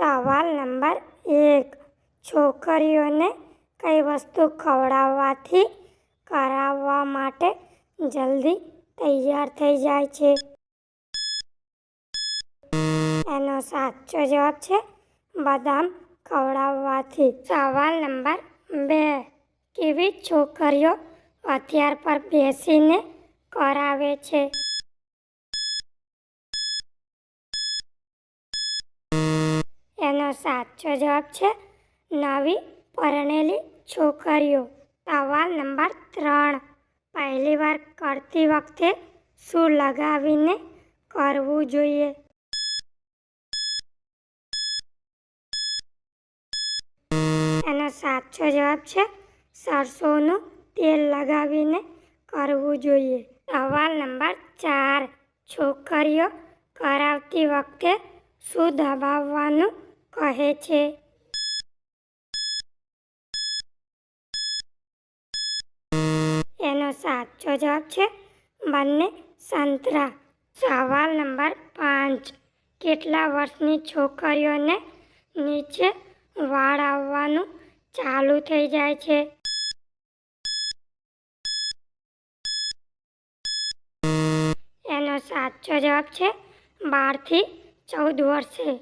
સવાલ નંબર 1. છોકરીઓને કઈ વસ્તુ ખવડાવવાથી કરાવવા માટે જલ્દી તૈયાર થઈ જાય છે? એનો સાચો જવાબ છે બદામ ખવડાવવાથી. સવાલ નંબર 2. કેવી છોકરીઓ હથિયાર પર બેસીને કરાવે છે? એનો સાચો જવાબ છે નવી પરણેલી છોકરીઓ. સવાલ નંબર 3. પહેલી વાર કરતી વખતે શું લગાવીને કરવું જોઈએ? એનો સાચો જવાબ છે સરસોનું તેલ લગાવીને કરવું જોઈએ. સવાલ નંબર 4. છોકરીઓ કરાવતી વખતે શું દબાવવાનું કહે છે? એનો સાચો જવાબ છે બંને સંતરા. સવાલ નંબર 5. કેટલા વર્ષની છોકરીઓને નીચે વાળ આવવાનું ચાલુ થઈ જાય છે? એનો સાચો જવાબ છે 12 થી 14 વર્ષે.